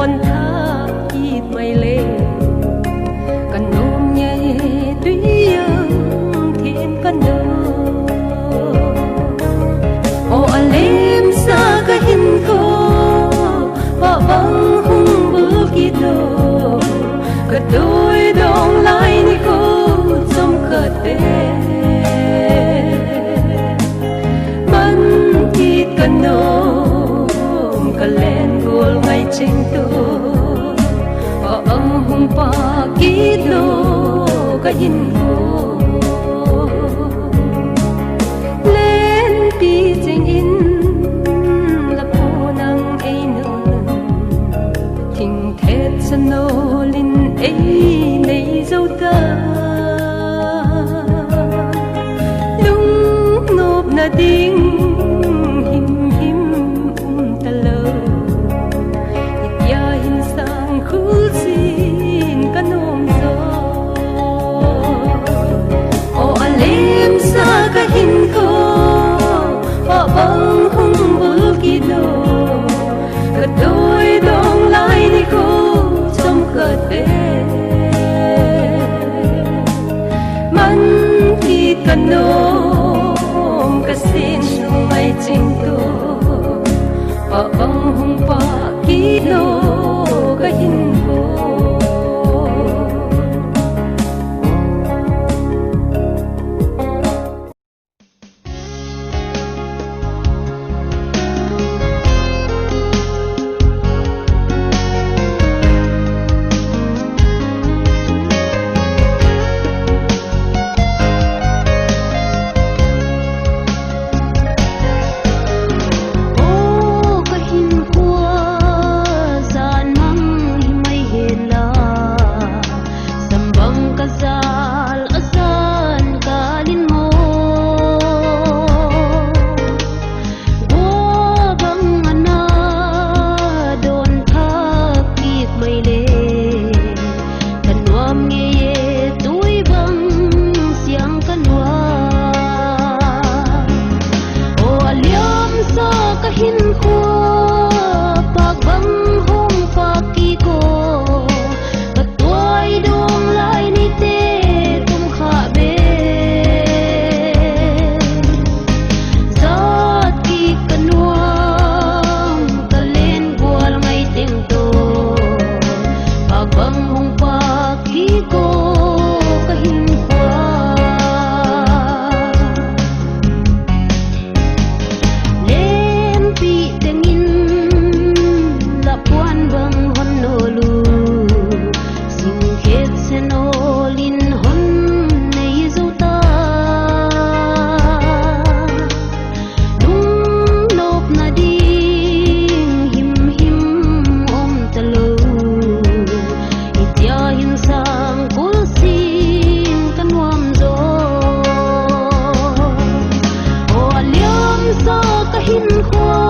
buồn tha ít mây lên cần ôm nhẹ tuy yêu thiên cần đâu ô anh em xa cái hình cô và băng hung bước đi đâu cả đôi đông lại ni cô trong cơ thể bắn thịt cần nôm cả lên gol ngay trên tôi và âm hung pa kít lô cái hình cô lên pi trên in là cô năng ấy nôn thình thét sân nô linh ấy này dâu ta lung nộp na tiếng him him ta lâu ít ya hin sang khul xin cả nôm gió ô anh em xa cả hin cô và băng hung bước đi đâu cả đôi đông lại đi cô trong cơ thể man khi cần nôm cả xin sung mai chính tôi và băng hung pa kí lô cả hin cô Hin khoa